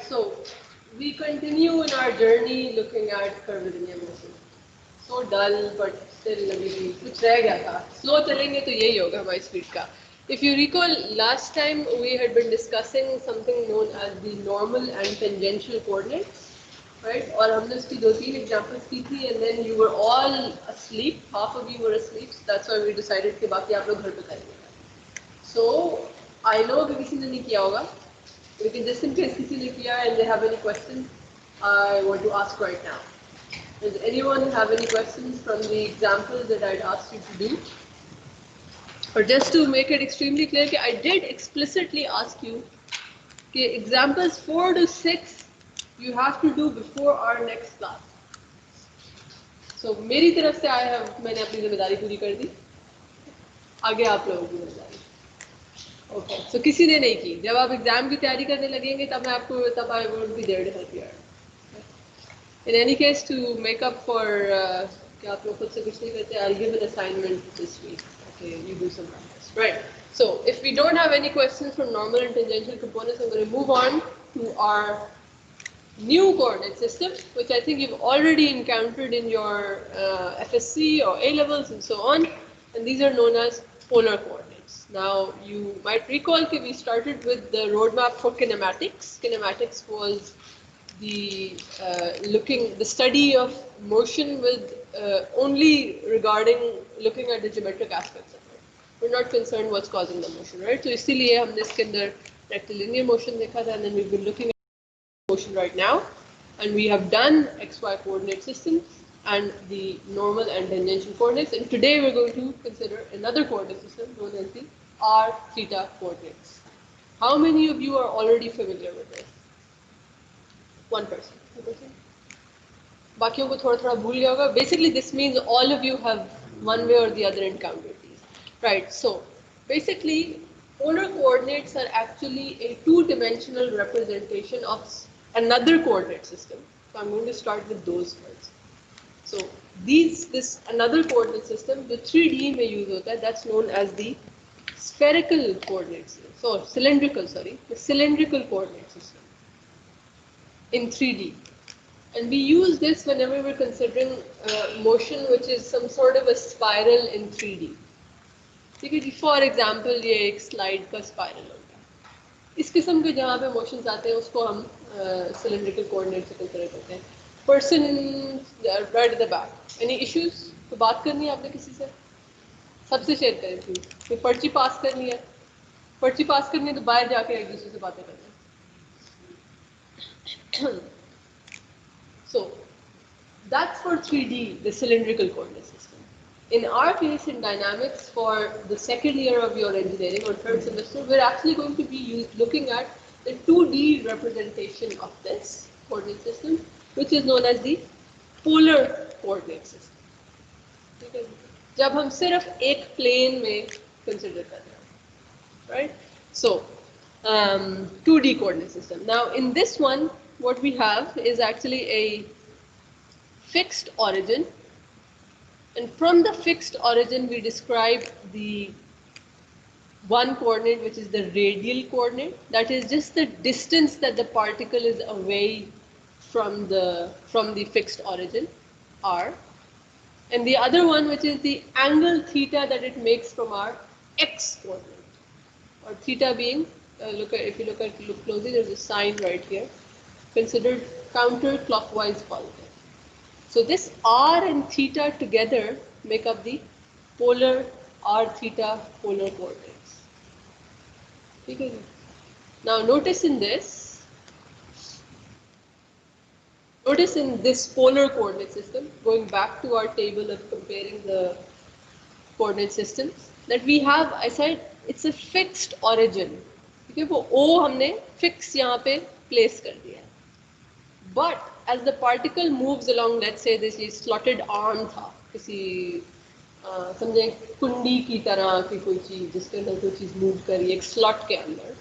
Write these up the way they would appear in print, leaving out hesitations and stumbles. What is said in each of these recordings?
So we continue in our journey looking at curvilinear motion. So dull, but still अभी भी कुछ रह गया था. Slow चलेंगे तो यही होगा हमारी speed का. If you recall, last time we had been discussing something known as the normal and tangential coordinates, right? और हमने उसकी दो तीन examples की थी, and then you were all asleep. Half of you were asleep. So that's why we decided कि बाकी आप लोग घर पे करेंगे. So I know कि किसी ने नहीं किया होगा. Because just in case किसी ने किया and they have any questions, I want to ask right now. Does anyone have any questions from the examples that I'd asked you to do? Or just to make it extremely clear, I did explicitly ask you, examples 4 to 6 you have to do before our next class. So मेरी तरफ से मैंने अपनी जिम्मेदारी पूरी कर दी. आगे आप लोगों की जिम्मेदारी. Okay. So किसी ने नहीं की. जब आप एग्जाम की तैयारी करने लगेंगे तब मैं आपको I won't be there to help you. In any case, to make up for कि आप लोग खुद से कुछ नहीं करते, I'll give an assignment this week. Okay, you do some practice. Right. So if we don't have any questions from normal and tangential components, I'm going to move on to our new coordinate system, which I think you've already encountered in your FSC or A levels and so on. And these are known as polar coordinates. Now you might recall that we started with the roadmap for kinematics. Kinematics was the the study of motion with only regarding looking at the geometric aspects of it. We're not concerned what's causing the motion, right? So इसीलिए हमने इसके अंदर rectilinear motion देखा था, and then we've been looking at motion right now, and we have done XY coordinate systems and the normal and tangential coordinates, and today we're going to consider another coordinate system known as the R theta coordinates. How many of you are already familiar with this? One person. 2%. बाकियों को थोड़ा थोड़ा भूल गया होगा. Basically, this means all of you have one way or the other encountered these, right? So, basically, polar coordinates are actually a two-dimensional representation of another coordinate system. So, I'm going to start with those first. So, this another coordinate system, the 3D में use होता है. That's known as the spherical coordinate system. So, the cylindrical coordinate system in 3D. And we use this whenever we're considering motion which is some sort of a spiral in 3D. For example, ये एक slide का spiral होगा. इस किस्म के जहाँ पे motions आते हैं उसको हम cylindrical coordinate से consider करते हैं. Person right at the back. Any issues? तो बात करनी है आपने किसी से? सबसे share करें please. कोई पर्ची पास करनी है? पर्ची पास करनी है तो बाहर जाके एक दूसरे से बातें करना है. So that's for 3D, the cylindrical coordinate system. In our case, in dynamics, for the second year of your engineering or third semester, we're actually going to be looking at the 2D representation of this coordinate system, which is known as the polar coordinate system. जब हम सिर्फ एक plane में consider कर रहे हैं, right? So 2D coordinate system. Now in this one, what we have is actually a fixed origin, and from the fixed origin we describe the one coordinate which is the radial coordinate, that is just the distance that the particle is away from the fixed origin, r, and the other one which is the angle theta that it makes from our x coordinate, or theta being if you look closely, there's a sign right here, considered counterclockwise positive. So this r and theta together make up the polar r theta polar coordinates. Okay. Now notice in this polar coordinate system, going back to our table of comparing the coordinate systems, that we have, I said, it's a fixed origin. Okay, वो O हमने fix यहाँ पे place कर दिया. But as the particle moves along, let's say this slotted arm था किसी समझे कुंडी की तरह की कोई चीज जिसके अंदर कोई चीज मूव कर रही है एक slot के अंदर.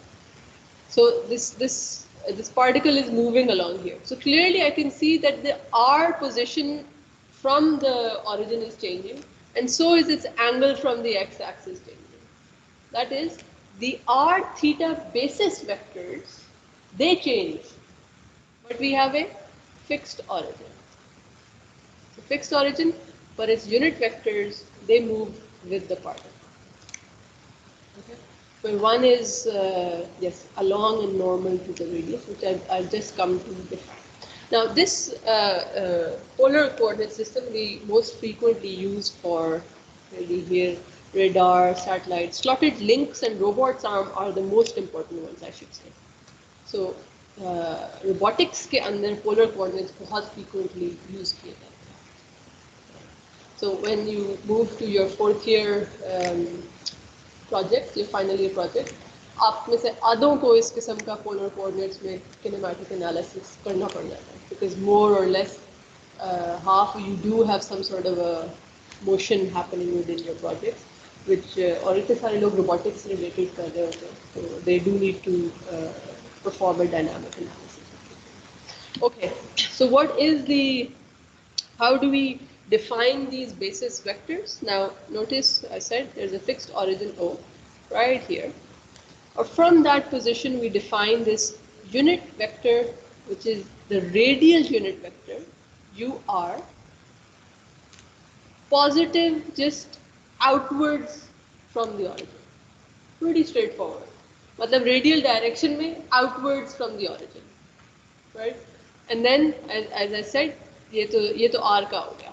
So this particle is moving along here. So clearly I can see that the r position from the origin is changing, and so is its angle from the x-axis changing. That is, the r theta basis vectors, they change but we have a fixed origin. So fixed origin, but its unit vectors, they move with the particle. Okay. So one is, yes, along and normal to the radius, which I've just come to define. Now this polar coordinate system we most frequently use for really here radar, satellites, slotted links and robots are the most important ones, I should say. So robotics के अंदर polar coordinates बहुत frequently use किए जाते हैं. So when you move to your fourth year project, your final year project, आप में से आधों को इस किस्म का polar coordinates में kinematic analysis करना पड़ जाता है, because more or less half you do have some sort of a motion happening within your project, which और इतने सारे लोग robotics related कर रहे होते हैं, so they do need to perform a dynamic analysis. Okay, so what is the, how do we define these basis vectors? Now notice I said there's a fixed origin O right here. Or from that position we define this unit vector, which is the radial unit vector, UR, positive just outwards from the origin. Pretty straightforward. मतलब radial direction में outwards from the origin, right? And then as I said, ये तो R का हो गया.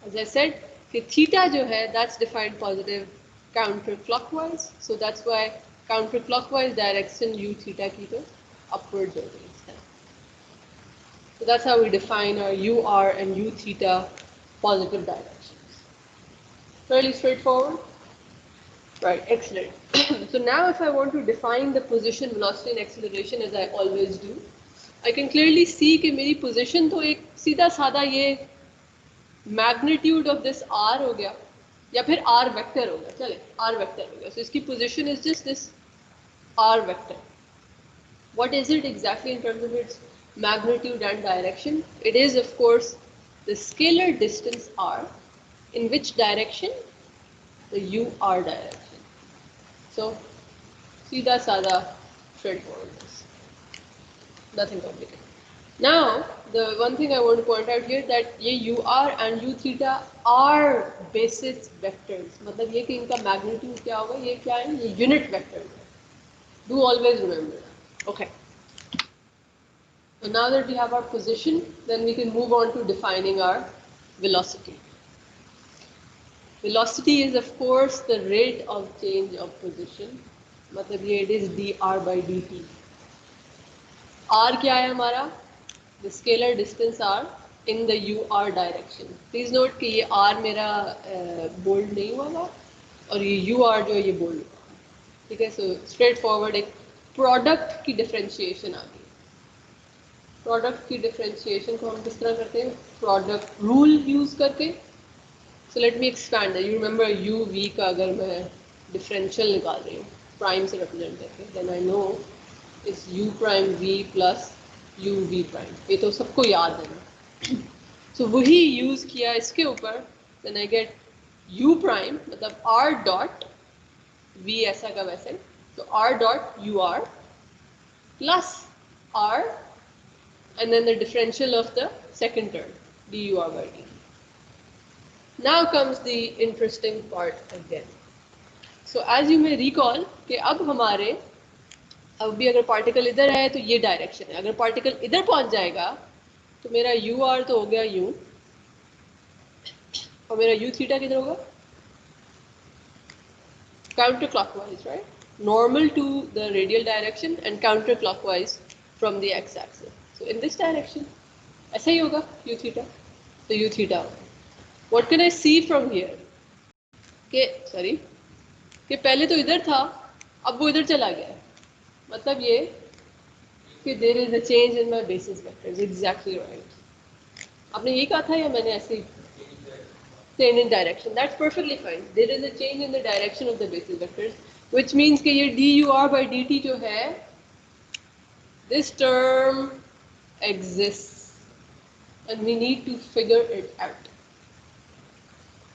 As I said, कि theta जो है, that's defined positive counterclockwise. So that's why counterclockwise direction u theta की तो upwards हो गई. So that's how we define our UR and U theta positive directions. Fairly straightforward. Right, excellent. So now if I want to define the position, velocity and acceleration as I always do, I can clearly see कि मेरी position तो एक सीधा साधा ये magnitude of this R हो गया, या फिर R vector हो गया, चले R vector हो गया. So इसकी position is just this R vector. What is it exactly in terms of its magnitude and direction? It is of course the scalar distance R, in which direction? The UR direction. So, सीधा साधा straightforwardness. Nothing complicated. Now, the one thing I want to point out here that ये UR and U theta are basis vectors. मतलब ये कि इनका magnitude क्या होगा? ये क्या है? ये unit vector. Do always remember that. Okay. So now that we have our position, then we can move on to defining our velocity. Velocity is of course the rate of change of position. मतलब ये it is dr by dt. R क्या है हमारा? The scalar distance R in the UR direction. Please note कि ये R मेरा bold नहीं हुआ था और ये UR जो है ये bold हुआ. ठीक है, so straightforward एक product की differentiation आ गई. Product की differentiation को हम किस तरह करते हैं? Product rule use करके. So let me expand that. You remember u v का अगर मैं differential निकाल रही हूँ prime से represent करके, then I know is u prime v plus u v prime. ये तो सबको याद है ना. So वही use किया इसके ऊपर, then I get u prime मतलब r dot v ऐसा का वैसे, so r dot ur plus r and then the differential of the second term dur by dt. Now comes the interesting part again. So as you may recall कि अब हमारे अब भी अगर particle इधर है तो ये डायरेक्शन है, अगर पार्टिकल इधर पहुंच जाएगा तो मेरा यू आर तो हो गया यूं और मेरा यू थीटा किधर होगा? Counter clockwise, right? Normal to the radial direction and counter clockwise from the x axis. So in this direction ऐसा ही होगा यू थीटा, तो यू थीटा होगा. What can I see from here? कि पहले तो इधर था, अब वो इधर चला गया है. मतलब ये कि there is a change in my basis vectors. Exactly right. आपने ये कहा था या मैंने ऐसे ही? Change in direction. That's perfectly fine. There is a change in the direction of the basis vectors, which means कि ये dur by dt जो है, this term exists, and we need to figure it out.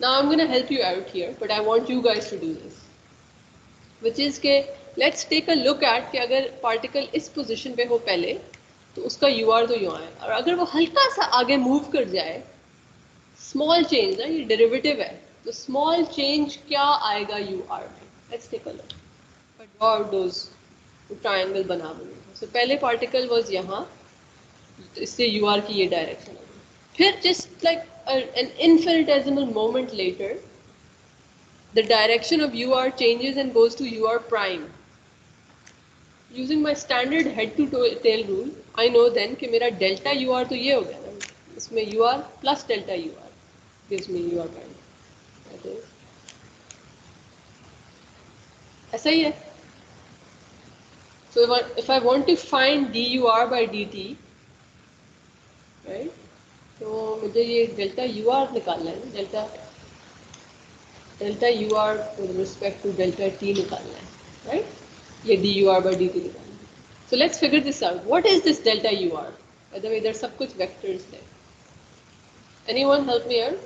Now I'm going to help you out here, but I want you guys to do this, which is कि let's take a look at कि अगर particle इस position पे हो पहले, तो उसका you are तो यहाँ है, और अगर वो हल्का सा आगे मूव कर जाए, स्मॉल चेंज है, ये डेरिवेटिव है, तो स्मॉल चेंज क्या आएगा यू आर में? Let's take a look. Draw out those triangle बना बना। सो पहले पार्टिकल वाज यहाँ, तो इससे यू आर की ये डायरेक्शन है। फिर just like an infinitesimal moment later, the direction of UR changes and goes to UR prime. Using my standard head to tail rule, I know then कि मेरा delta UR तो ये हो गया ना, इसमें UR plus delta UR gives me UR prime. That is, ऐसा ही है. So if I want to find DUR by DT, right? तो मुझे ये delta UR निकालना है, delta UR with respect to delta T निकालना है, right? ये DUR by DT निकालना है. So let's figure this out. What is this delta UR? By the way, there's सब कुछ vectors there. Anyone help me out?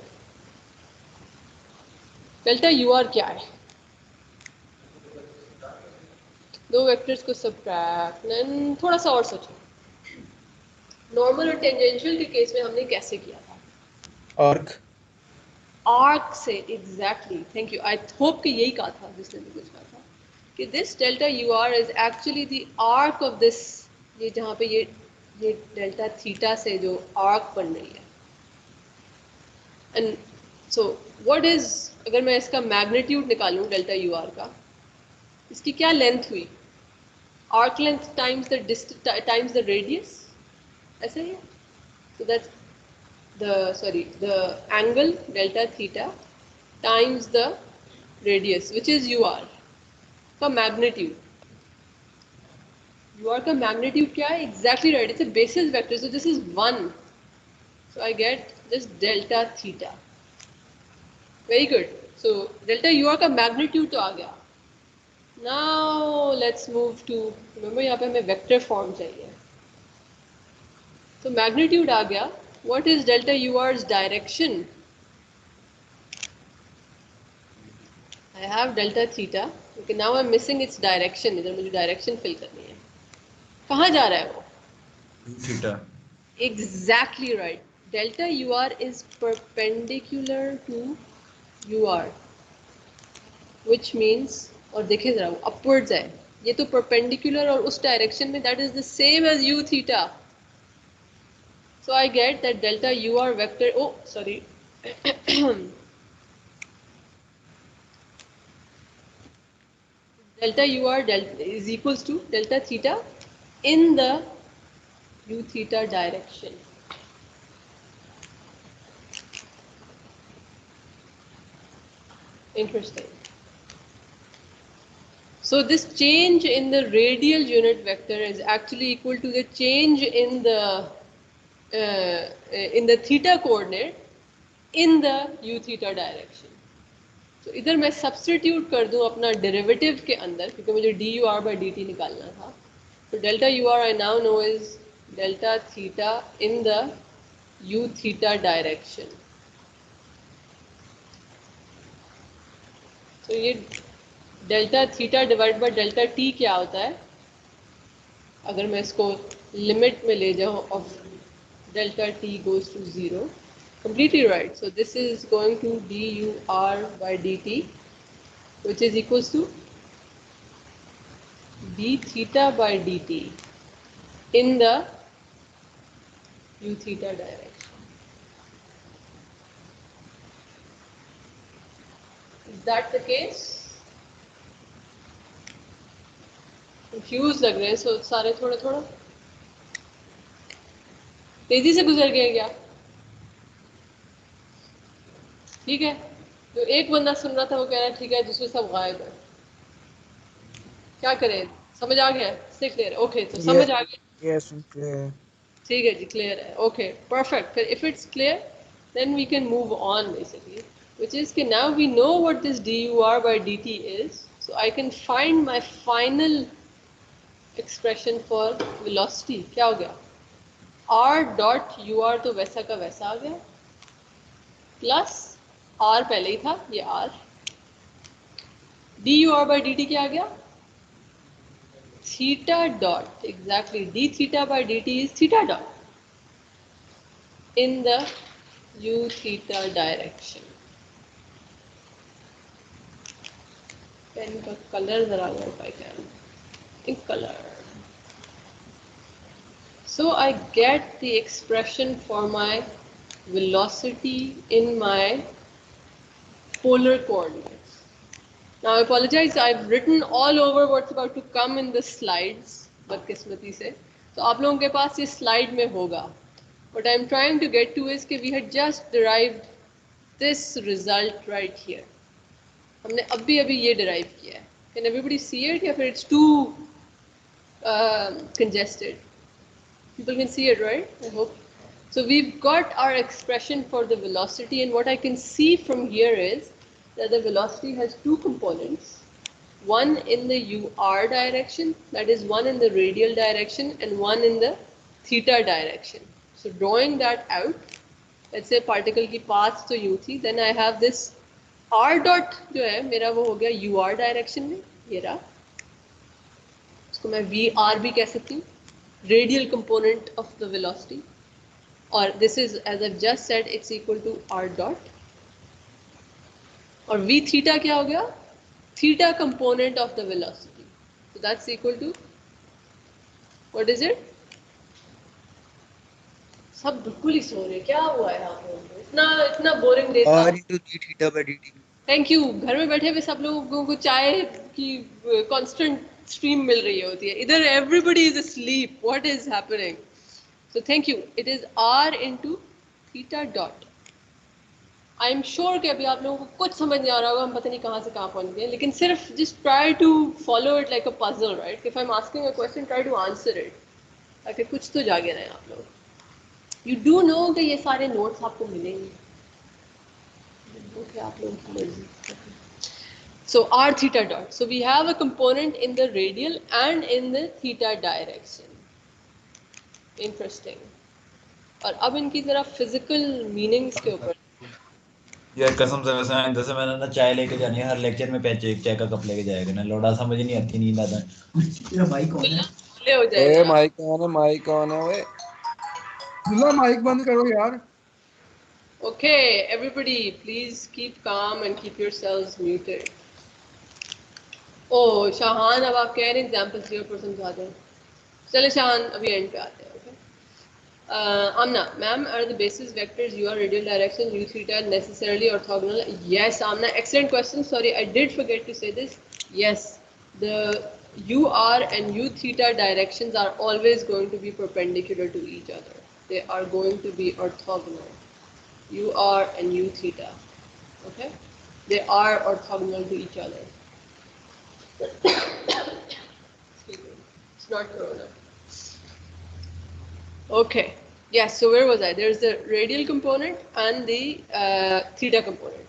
Delta UR क्या है? दो वेक्टर्स को सब्ट्रैक्ट, थोड़ा सा और सोचो. नॉर्मल और टेंजेंशियल के केस में हमने कैसे किया था? आर्क से, exactly, thank you. I hope कि यही कहा था जिसने भी कुछ कहा था कि this delta u r is actually the arc of this, ये जहाँ पे ये डेल्टा थीटा से जो आर्क बन रही है. एंड सो व्हाट इज, अगर मैं इसका मैग्नीट्यूड निकालूं डेल्टा यू आर का, इसकी क्या लेंथ हुई? Arc length times the radius, ऐसा ही है. So that's the angle delta theta times the radius, which is UR का magnitude. UR का magnitude क्या है? Exactly right, it's a basis vector, so this is 1. So I get this delta theta. Very good. So delta UR का magnitude तो आ गया. Now let's move to, remember यहाँ पे हमें vector form चाहिए. So magnitude आ गया. What is delta UR's direction? I have delta theta. Okay, now I'm missing its direction. इधर मुझे direction fill करनी है. कहाँ जा रहा है वो? Theta. Exactly right. Delta UR is perpendicular to UR, which means, और देखिए जरा वो upwards है. ये तो perpendicular और उस direction में, that is the same as U theta. So I get that delta UR vector. Oh, sorry. Delta UR is equals to delta theta in the U theta direction. Interesting. So this change in the radial unit vector is actually equal to the change in the theta coordinate in the U theta direction. तो इधर मैं substitute कर दूं अपना derivative के अंदर, क्योंकि मुझे d you are by D t निकालना था. तो delta u r I now know is delta theta in the u theta direction. तो ये delta theta divide by delta t क्या होता है? अगर मैं इसको लिमिट में ले जाऊं of delta t goes to 0. Completely right. So this is going to dUR by dt, which is equals to d theta by dt in the u theta direction. Is that the case? Confused लग रहे हैं, so सारे थोड़ा थोड़ा तेजी से गुजर गए क्या? ठीक है, तो एक बंदा सुन रहा था वो कह रहा है ठीक है, दूसरे सब गायब है. क्या करें? समझ आ गया? से क्लियर है? ओके, तो समझ आ गया. Yes, clear. ठीक है जी, क्लियर है. Okay, perfect. फिर if it's clear then we can move on basically, which is कि now we know what this DUR by dt is, so I can find my final expression for velocity. क्या हो गया? R dot UR तो वैसा का वैसा आ गया, प्लस R पहले ही था, ये R. DUR by dt क्या आ गया? theta dot, exactly, d theta by dt is theta dot in the u theta direction. Pen का color जरा if I can, ink color. So I get the expression for my velocity in my polar coordinates. Now I apologize, I've written all over what's about to come in the slides, बदकिस्मती से, तो आप लोगों के पास ये slide में होगा. What I'm trying to get to is कि we had just derived this result right here. हमने अभी ये derive किया है. Can everybody see it या फिर it's too congested? People can see it, right? I hope. So we've got our expression for the velocity, and what I can see from here is that the velocity has two components. One in the UR direction, that is one in the radial direction, and one in the theta direction. So drawing that out, let's say particle की path तो U थी, then I have this R dot जो है मेरा वो हो गया UR direction में, ये रहा. इसको मैं VR भी कह सकती हूँ, radial component of the velocity, or this is, as I've just said, it's equal to R dot. और V theta क्या हो गया? Theta component of the velocity. So that's equal to, what is it? सब बिल्कुल ही सो रहे, क्या हुआ है आप लोगों को? इतना बोरिंग डे था. R into d theta by dt. Thank you. घर में बैठे हुए सब लोगों को चाय की कांस्टेंट स्ट्रीम मिल रही होती है, इधर everybody is asleep. What is happening? So thank you. It is R into theta dot. I am sure कि अभी आप लोगों को कुछ समझ नहीं आ रहा होगा, हम पता नहीं कहाँ से कहाँ पहुँच गए, लेकिन सिर्फ just try to follow it like a puzzle, right? If I am asking a question, try to answer it, ताकि कुछ तो जागे रहे आप लोग. यू डू नो कि ये सारे नोट्स आपको मिलेंगे, आप लोगों की मर्जी. So r theta dot. So we have a component in the radial and in the theta direction. Interesting. और अब इनकी जरा physical meanings के ऊपर. यार कसम से वैसे आइंदा से मैंने ना चाय लेके जानी है हर लेक्चर में, पैचे एक चाय का कप लेके जाएगा ना, लोड़ा समझ नहीं आती, नींद आता है. तेरा माइक कौन है? ले हो ए जाएगा. माइक कौन है? माइक कौन है? ओए दुल्ला माइक बंद करो यार. Okay, everybody, please keep calm and keep yourselves muted. Oh, शाहान, अब आप कह रहे हैं एग्जाम्पल्स के ऊपर समझा दें. चले शाहान, अभी एंड पे आते हैं. Okay. Amna, ma'am, are the basis vectors UR radial direction, U theta necessarily orthogonal? Yes, Amna, excellent question. Sorry, I did forget to say this. Yes, the UR and U theta directions are always going to be perpendicular to each other. They are going to be orthogonal. UR and U theta. Okay? They are orthogonal to each other. Excuse me. It's not corona. Okay. Yes, so where was I? There's the radial component and the theta component.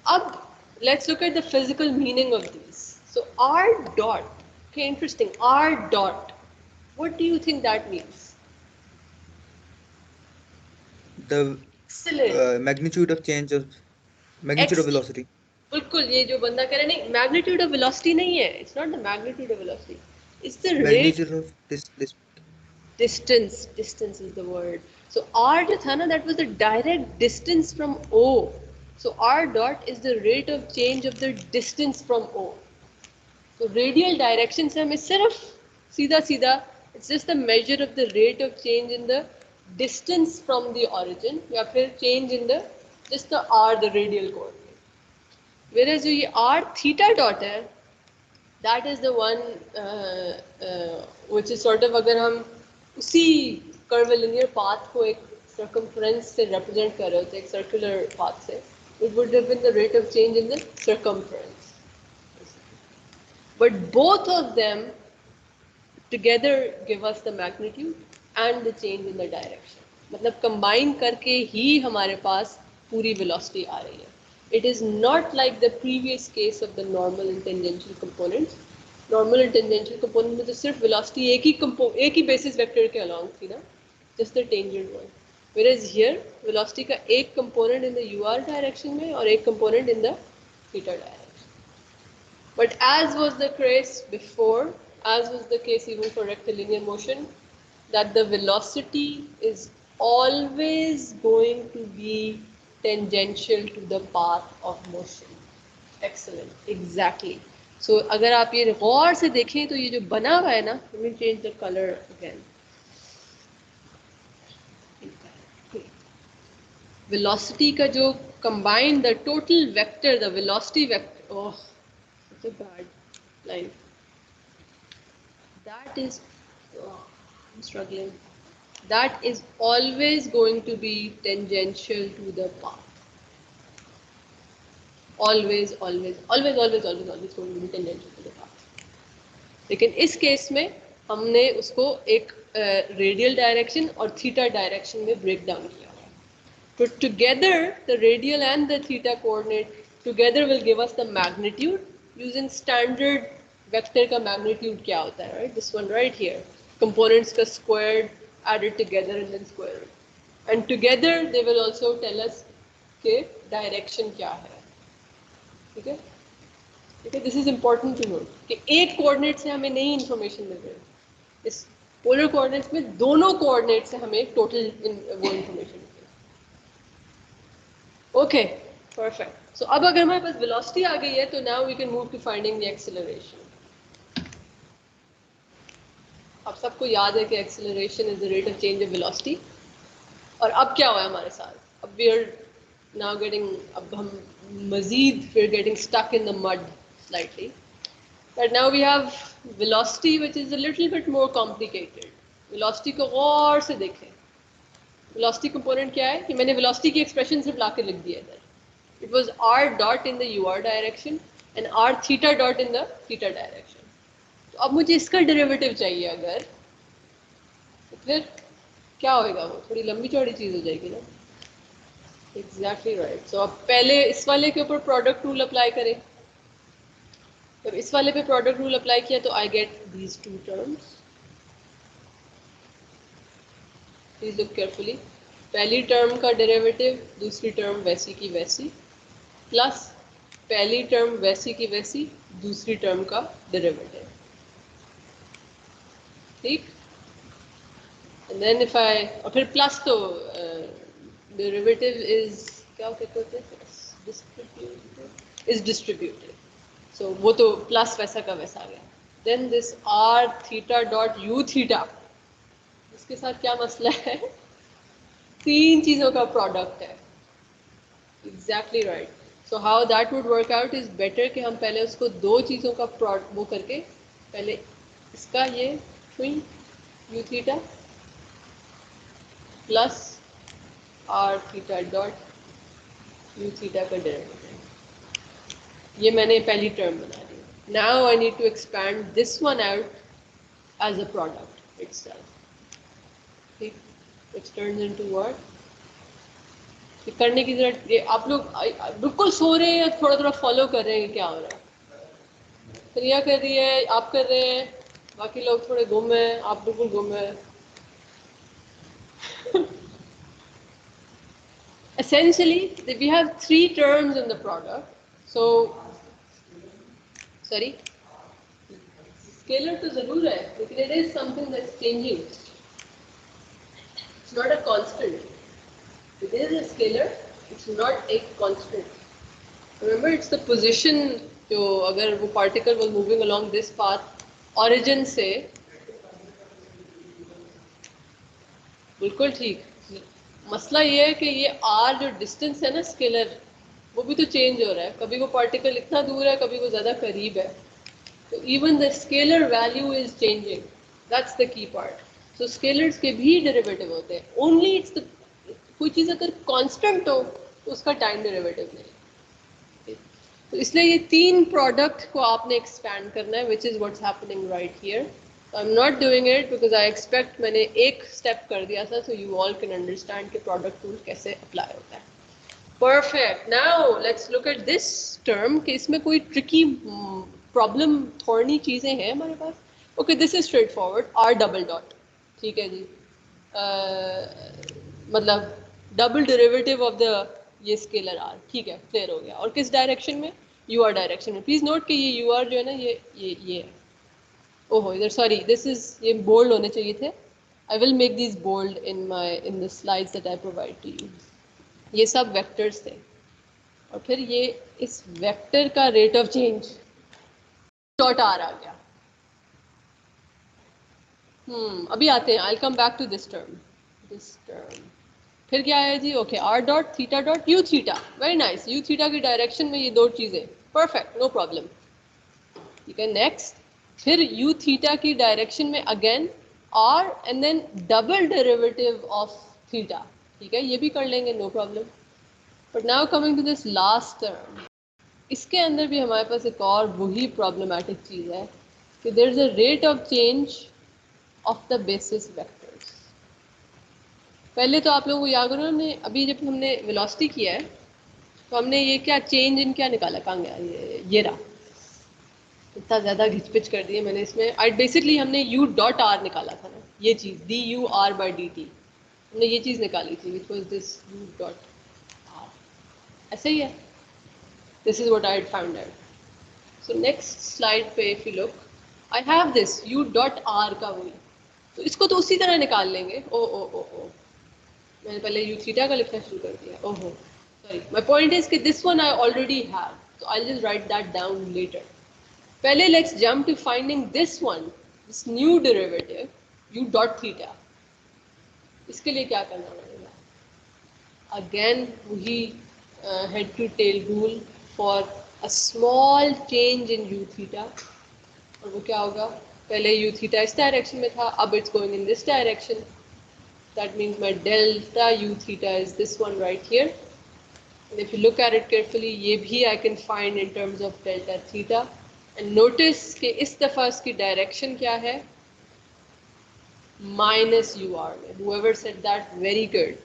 Up, let's look at the physical meaning of these. So R dot, okay, interesting. R dot, what do you think that means? The Excellent. magnitude of change of magnitude of velocity. बिल्कुल, ये जो बंदा कह रहा है, नहीं, magnitude of velocity नहीं है. It's not the magnitude of velocity. It's the rate. Magnitude of this. Distance. Distance is the word. So R जो था ना, that was the direct distance from O. So R dot is the rate of change of the distance from O. So radial direction से हमें सिर्फ सीधा सीधा, it's just the measure of the rate of change in the distance from the origin, या फिर change in the just the R, the radial coordinate. Whereas जो ये R theta dot है, that is the one which is sort of, अगर हम उसी curvilinear path को एक circumference से represent कर रहे होते, एक circular path से, it would have been the rate of change in the circumference. But both of them together give us the magnitude and the change in the direction. मतलब combine करके ही हमारे पास पूरी velocity आ रही है. It is not like the previous case of the normal and tangential components. Normal and tangential component में तो सिर्फ velocity एक ही basis vector के along थी ना, just the tangent one. Whereas here velocity का एक component in the UR direction में और एक component in the theta direction. But as was the case before, as was the case even for rectilinear motion, that the velocity is always going to be tangential to the path of motion. Excellent, exactly. So अगर आप ये गौर से देखें तो ये जो बना हुआ है ना, let me change the color again. Velocity का जो combine the total vector, the velocity vector, oh, such a bad line. That is, oh, I'm struggling. That is always going to be tangential to the path. Always, always, always, always, always, always going to be tangential to the path. लेकिन इस case में हमने उसको एक radial direction और theta direction में break down किया है. So together, the radial and the theta coordinate together will give us the magnitude using standard vector का magnitude क्या होता है, right? This one right here. Components का squared added together and then squared. And together they will also tell us के direction क्या है. ठीक है? ठीक है? This is important to note कि एक coordinate से हमें नई information मिल रही है. इस polar coordinates में दोनों coordinates से हमें total वो information. Okay, perfect. So अब अगर हमारे पास velocity आ गई है तो now we can move to finding the acceleration. अब सबको याद है कि acceleration is the rate of change of velocity. और अब क्या हुआ है हमारे साथ? अब we are now getting, अब हम मज़ीद we're getting stuck in the mud slightly. But now we have velocity which is a little bit more complicated. Velocity को गौर से देखें. Velocity component क्या है? कि मैंने velocity की expression सिर्फ लाके लिख दिया इधर. It was r dot in the ur direction and r theta dot in the theta direction. तो अब मुझे इसका derivative चाहिए अगर, तो फिर क्या होएगा? वो थोड़ी लंबी चौड़ी चीज़ हो जाएगी ना? Exactly right. So अब पहले इस वाले के ऊपर product rule apply करें. जब इस वाले पे product rule apply किया तो I get these two terms. Please look carefully. पहली टर्म का डेरिवेटिव, दूसरी टर्म वैसी की वैसी, प्लस पहली टर्म वैसी की वैसी, दूसरी टर्म का डेरिवेटिव. ठीक? एंड देन इफ आई, और फिर प्लस तो डेरिवेटिव इज क्या कहते हैं? Is distributed. सो वो तो प्लस वैसा का वैसा आ गया. Then this r theta dot you theta, इसके साथ क्या मसला है? तीन चीज़ों का प्रोडक्ट है. Exactly right. So how that would work out is better कि हम पहले उसको दो चीज़ों का वो करके, पहले इसका ये U theta plus R theta dot you theta का डेरिवेटिव, ये मैंने पहली टर्म बना दी. Now I need to expand this one out as a product itself. ठीक? Which turns into what? ये करने की जरूरत, ये आप लोग बिल्कुल सो रहे हैं, थोड़ा थोड़ा फॉलो कर रहे हैं क्या हो रहा है? प्रिया कर रही है, आप कर रहे हैं, बाकी लोग थोड़े गुम हैं, आप बिल्कुल गुम हैं. Essentially, we have three terms in the product. So, sorry, scalar तो जरूर है, लेकिन it is something that's changing. It's not a constant. It is a scalar. It's not a constant. Remember, it's the position. जो अगर वो particle was moving along this path, origin से, बिल्कुल ठीक. मसला ये है कि ये r जो distance है ना scalar, वो भी तो change हो रहा है. कभी वो particle इतना दूर है, कभी वो ज़्यादा करीब है. So even the scalar value is changing. That's the key part. So scalars के भी डेरिवेटिव होते हैं. Only it's the, कोई चीज़ अगर कांस्टेंट हो तो उसका टाइम डेरिवेटिव नहीं. तो इसलिए ये तीन प्रोडक्ट को आपने एक्सपैंड करना है, which is what's happening right here. So I'm not doing it because I expect मैंने एक स्टेप कर दिया था, so you all can understand कि प्रोडक्ट रूल कैसे अप्लाई होता है. Perfect. Now let's look at this term कि इसमें कोई ट्रिकी प्रॉब्लम थोड़ी चीज़ें हैं हमारे पास. Okay, this is straightforward. R double dot. ठीक है जी. मतलब डबल डेरिवेटिव ऑफ द ये स्केलर आर. ठीक है, क्लियर हो गया. और किस डायरेक्शन में? यू आर डायरेक्शन में. प्लीज नोट कि ये यू आर जो है ना, ये है. ओहो इधर सॉरी दिस इज ये बोल्ड होने चाहिए थे. I will make this bold in the slides that I provide to you. ये सब वेक्टर्स थे और फिर ये इस वेक्टर का rate of change dot R आ गया. अभी आते हैं. I come back to this term. फिर क्या है जी? Okay R dot theta dot you theta. Very nice. U theta की डायरेक्शन में ये दो चीजें. Perfect, no problem. ठीक है. नेक्स्ट फिर यू थीटा की डायरेक्शन में again R and then double derivative of theta. ठीक है, ये भी कर लेंगे, no problem. But now coming to this last term, इसके अंदर भी हमारे पास एक और वही प्रॉब्लमेटिक चीज़ है कि there is a rate of change of the basis vectors. पहले तो आप लोगों को याद करो, हमने अभी जब हमने वेलोसिटी किया है तो हमने ये क्या चेंज इन क्या निकाला, कहाँ गया ये रहा. इतना ज़्यादा घिचपिच कर दिया मैंने इसमें. आई बेसिकली हमने यू डॉट आर निकाला था ना, ये चीज़ D you are by D T, हमने ये चीज़ निकाली थी which was this U dot R. ऐसा ही है. This is what I had found out. So next slide पे if you look, I have this u dot r का वही, तो इसको तो उसी तरह निकाल लेंगे. ओ मैंने पहले u थीटा का लिखना शुरू कर दिया. ओहो सॉरी. माय पॉइंट इज कि this one I already have, so I'll just write that down later. पहले let's jump to finding this one, this new derivative u dot theta. इसके लिए क्या करना पड़ेगा? Again वही head to tail rule for a small change in u theta. और वो क्या होगा? पहले u theta इस डायरेक्शन में था, अब it's going in this direction. That means my delta u theta is this one right here. And if you look at it carefully, ये भी I can find in terms of delta theta. And notice कि इस दफ़ा इसकी direction क्या है? Minus ur में. Whoever said that, very good.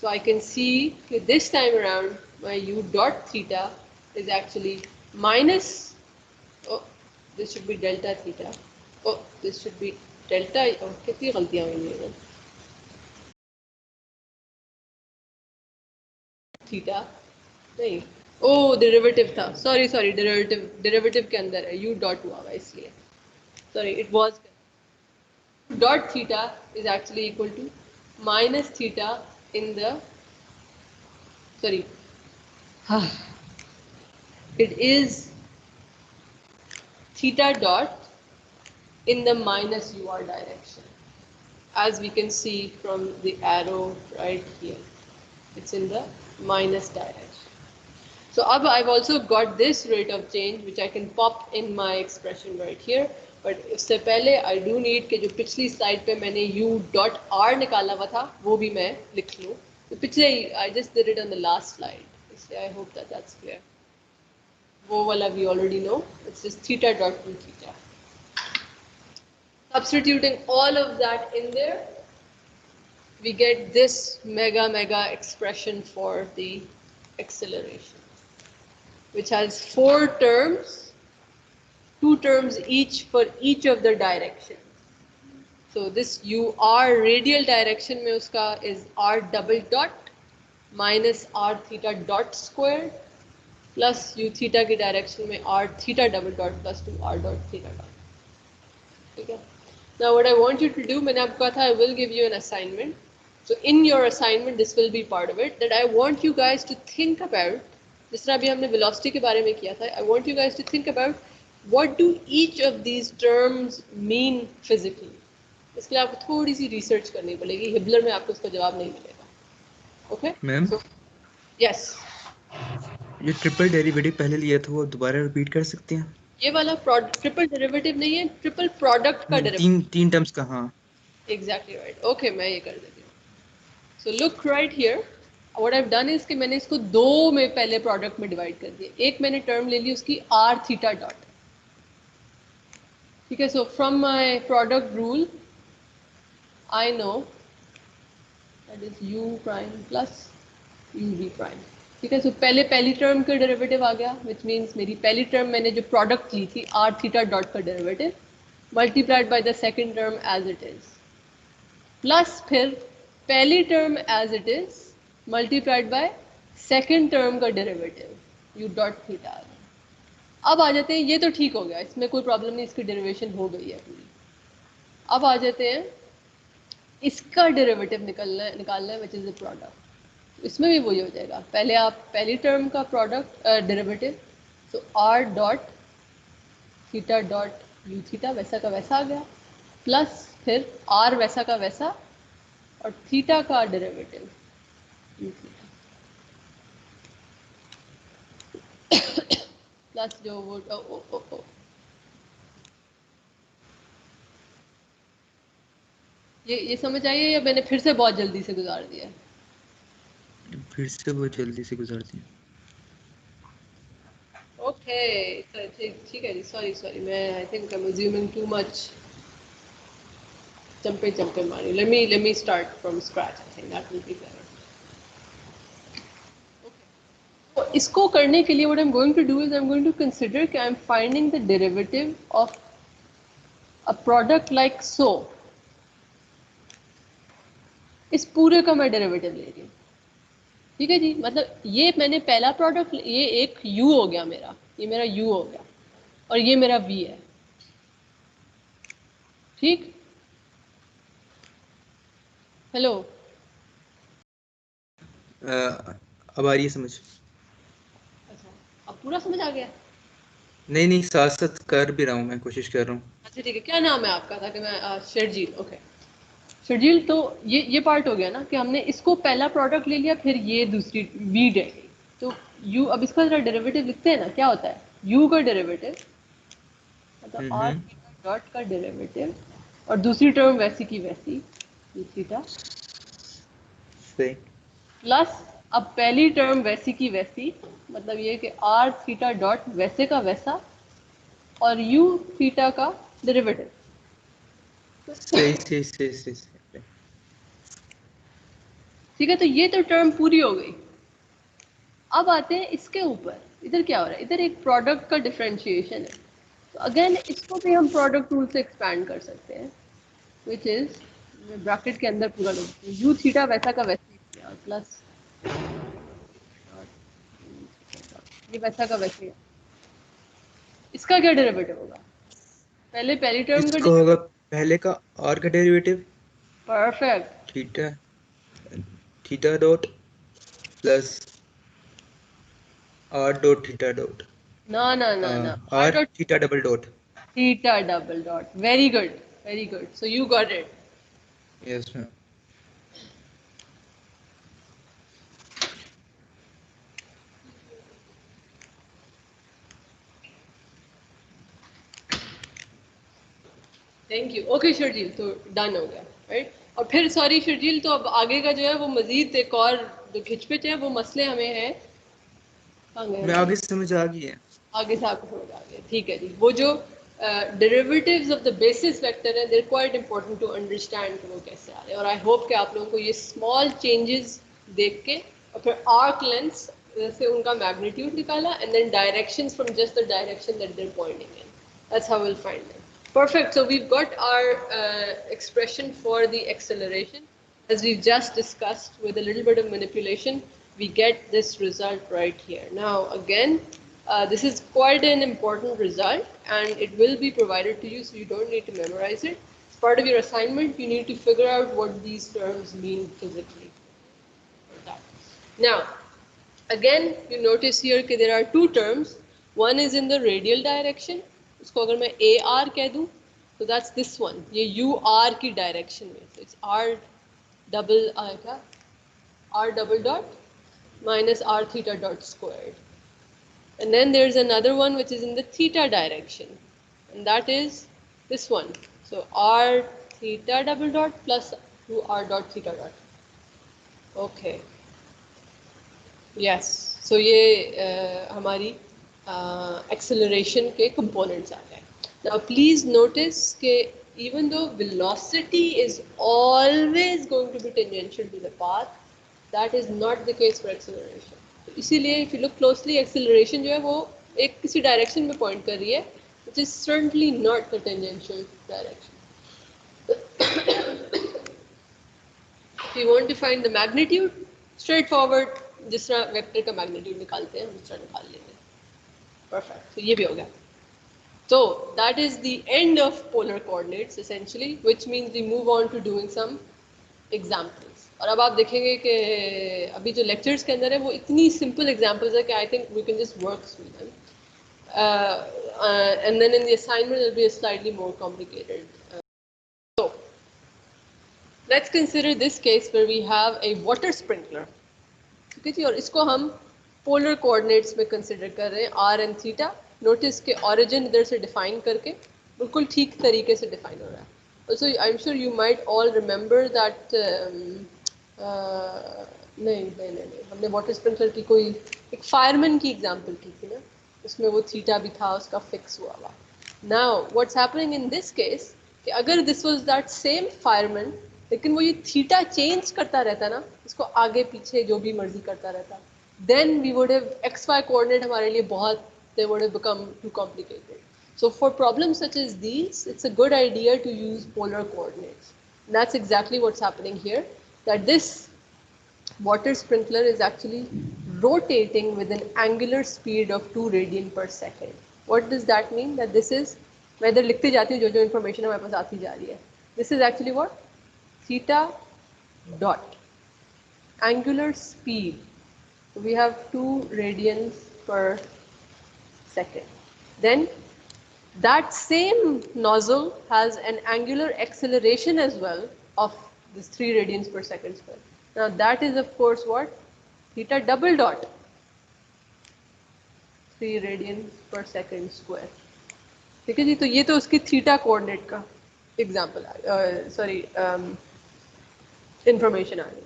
So I can see that this time around my u dot theta is actually minus, oh this should be delta theta, oh this should be delta, oh कितनी गलतियाँ हुई हैं theta नहीं, oh derivative था, sorry derivative के अंदर है, u dot हुआ हुआ इसलिए, sorry it was dot theta is actually equal to minus theta in the, sorry, it is theta dot in the minus ur direction, as we can see from the arrow right here. It's in the minus direction. So I've also got this rate of change which I can pop in my expression right here. But इससे पहले I do need कि जो पिछली slide पे मैंने u dot r निकाला हुआ था वो भी मैं लिख लूँ. तो पिछले I just did it on the last slide. इसलिए I hope that that's clear. वो वाला we already know. It's just theta dot u theta. Substituting all of that in there, we get this mega expression for the acceleration, which has 4 terms, 2 terms each for each of the directions. So this ur radial direction में उसका is r double dot minus r theta dot squared plus u theta की direction में r theta double dot plus 2 r dot theta dot. ठीक है. Now what I want you to do, मैंने आपको कहा था I will give you an assignment. So in your assignment this will be part of it, that I want you guys to think about, जिस तरह अभी हमने velocity के बारे में किया था, I want you guys to think about what do each of these terms mean physically. इसके लिए आपको थोड़ी सी रिसर्च करनी पड़ेगी. हिबलर में आपको उसका जवाब नहीं मिलेगा. ओके मैम, यस, ये ट्रिपल डेरिवेटिव पहले लिया था वो दोबारा रिपीट कर सकते हैं? ये वाला ट्रिपल डेरिवेटिव नहीं है, ट्रिपल प्रोडक्ट का डेरिवेटिव. तीन टर्म्स का. हाँ एग्जैक्टली राइट. ओके मैं ये कर देती हूँ. So look right here, what I have done is कि मैंने इसको 2 में पहले प्रोडक्ट में डिवाइड कर दिया. एक मैंने टर्म ले ली उसकी r थीटा डॉट. ठीक है. So from my product rule I know that is u prime plus uv prime. ठीक है. सो पहली टर्म का डेरिवेटिव आ गया, विच मीन्स मेरी पहली टर्म मैंने जो प्रोडक्ट ली थी r थीटा डॉट का derivative multiplied by the second term as it is, plus फिर पहली term as it is multiplied by second term का डेरिवेटिव u डॉट थीटा. अब आ जाते हैं, ये तो ठीक हो गया, इसमें कोई प्रॉब्लम नहीं, इसकी डेरिवेशन हो गई है पूरी। अब आ जाते हैं, इसका डेरिवेटिव निकालना है विच इज द प्रोडक्ट। इसमें भी वही हो जाएगा, पहले आप पहली टर्म का प्रोडक्ट डेरिवेटिव, तो r dot theta dot you theta वैसा का वैसा आ गया, प्लस फिर r वैसा का वैसा और थीटा का डेरिवेटिव यू थीटा, प्लस जो वो ये समझ आइए या मैंने फिर से बहुत जल्दी से गुजार दिया? फिर से वो जल्दी से गुजर दिया। ओके ठीक है जी, सॉरी मैं I think I am assuming too much, जंपे मारी। Let me start from scratch, I think that will be better. तो इसको करने के लिए what I am going to do is I am going to consider कि I am finding the derivative of a product like so. इस पूरे का मैं डेरिवेटिव ले रही हूँ, ठीक है जी। मतलब ये मैंने पहला प्रोडक्ट, ये एक u हो गया मेरा, ये मेरा u हो गया और ये मेरा v है, ठीक। हेलो, अब आ रही है समझ? अच्छा अब पूरा समझ आ गया? नहीं साथ साथ कर भी रहा हूँ, मैं कोशिश कर रहा हूँ। अच्छा ठीक है, क्या नाम है आपका, ताकि मैं शर्जील, ओके शर्जील। तो ये पार्ट हो गया ना कि हमने इसको पहला प्रोडक्ट ले लिया, फिर ये दूसरी v रह गई, तो u, अब इसका जरा डेरिवेटिव लिखते हैं ना, क्या होता है u का डेरिवेटिव, मतलब r हम्म, डॉट का डेरिवेटिव और दूसरी टर्म वैसी की वैसी u थीटा, सही। प्लस अब पहली टर्म वैसी की वैसी, मतलब ये कि r थीटा डॉट वैसे का वैसा और u थीटा का डेरिवेटिव। सही। ठीक है, तो ये तो टर्म पूरी हो गई। अब आते हैं इसके ऊपर, इधर क्या हो रहा है, इधर एक प्रोडक्ट का डिफरेंशिएशन है, तो अगेन इसको भी हम प्रोडक्ट रूल से एक्सपैंड कर सकते हैं, विच इज ब्रैकेट के अंदर पूरा लोग यू थीटा वैसा का वैसा ही किया और प्लस ये वैसा का वैसे ही। इसका क्या डेरिवेटिव होगा, पहले पहली टर्म का इसका होगा पहले का r का derivative, perfect, theta theta dot plus r dot theta dot ना r r dot theta double dot. Theta double dot, very good, so you got it. Yes ma'am. Thank you, okay Sharjeel, तो done हो गया right. और फिर sorry Sharjeel, तो अब आगे का जो है वो मजीद एक और जो खिचपिच है वो मसले हमें हैं, कहाँ गए मैं हमारे, आगे समझ आ गई है। आगे से आपको समझ आ गया, ठीक है जी। वो जो derivatives of the basis vector है, they are quite important to understand कि वो कैसे आ रहे हैं, और आई होप कि आप लोगों को ये स्मॉल चेंजेस देख के और फिर आर्क लेंथ से उनका मैग्नीट्यूड निकाला and then directions from just the direction that they are pointing in, that's how will find them. Perfect. So we've got our expression for the acceleration. As we've just discussed, with a little bit of manipulation, we get this result right here. Now, again, this is quite an important result, and it will be provided to you, so you don't need to memorize it. As part of your assignment, you need to figure out what these terms mean physically. Now, again, you notice here that there are two terms. One is in the radial direction. उसको अगर मैं AR कह दूँ, so that's this one. ये UR की direction में, so it's R double आएगा, R double dot minus R theta dot squared. And then there's another one which is in the theta direction, and that is this one. So R theta double dot plus 2R dot theta dot. Okay. Yes. So ये हमारी acceleration के components आ गए. Now please notice कि even though velocity is always going to be tangential to the path, that is not the case for acceleration. तो इसीलिए if you look closely, acceleration जो है वो एक किसी direction में point कर रही है, which is certainly not the tangential direction. If you want to find the magnitude, straightforward, जिस तरह वेक्टर का मैग्नीट्यूड निकालते हैं उस तरह निकाल लेंगे। Perfect. So ये भी हो गया. So that is the end of polar coordinates essentially, which means we move on to doing some examples. और अब आप देखेंगे कि अभी जो lectures के अंदर है वो इतनी simple examples है कि I think we can just work through them. And then in the assignment it will be a slightly more complicated. So let's consider this case where we have a water sprinkler. ठीक है जी, और इसको हम polar coordinates में consider कर रहे हैं r and theta. Notice के origin इधर से define करके बिल्कुल ठीक तरीके से define हो रहा है. Also, I'm sure you might all remember that नहीं हमने water sprinkler की कोई एक fireman की example की थी ना, उसमें वो theta भी था, उसका fix हुआ हुआ. Now what's happening in this case कि अगर this was that same fireman लेकिन वो ये theta change करता रहता ना, इसको आगे पीछे जो भी मर्जी करता रहता, then we would have xy coordinate हमारे लिए बहुत, they would have become too complicated. So for problems such as these, it's a good idea to use polar coordinates. And that's exactly what's happening here, that this water sprinkler is actually rotating with an angular speed of 2 radian per second. What does that mean? That this is, मैं इधर लिखते जाती हूँ जो information हमारे पास आती जा रही है. This is actually what? Theta dot. Angular speed. So we have 2 radians per second. Then that same nozzle has an angular acceleration as well of this 3 radians per second square. Now that is of course what? Theta double dot. 3 radians per second square. ठीक है जी, तो ये तो उसकी theta coordinate का example information आ गई.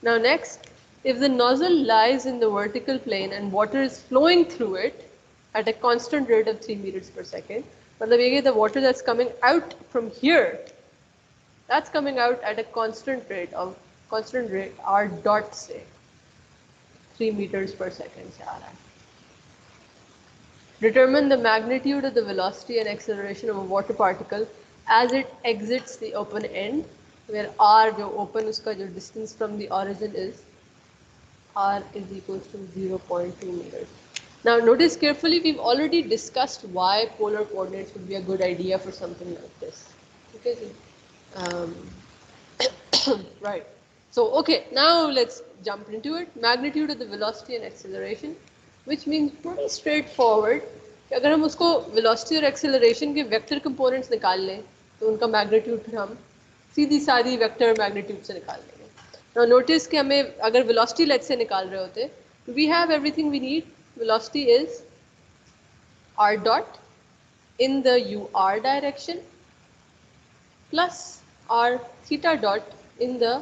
Now next, if the nozzle lies in the vertical plane and water is flowing through it at a constant rate of 3 meters per second, मतलब ये the water that's coming out from here, that's coming out at a constant rate r dot से 3 meters per second से आ रहा है. Determine the magnitude of the velocity and acceleration of a water particle as it exits the open end, where r जो open उसका जो distance from the origin is, r is equals to 0.2 meters. Now notice carefully, we've already discussed why polar coordinates would be a good idea for something like this. Okay, right. So okay, now let's jump into it. Magnitude of the velocity and acceleration, which means pretty straightforward. अगर हम उसको velocity और acceleration के vector components निकाल लें, तो उनका magnitude फिर हम सीधी सादी vector magnitude से निकाल लेंगे. Now notice कि हमें अगर velocity let's से निकाल रहे होते, we have everything we need. Velocity is r dot in the ur direction plus r theta dot in the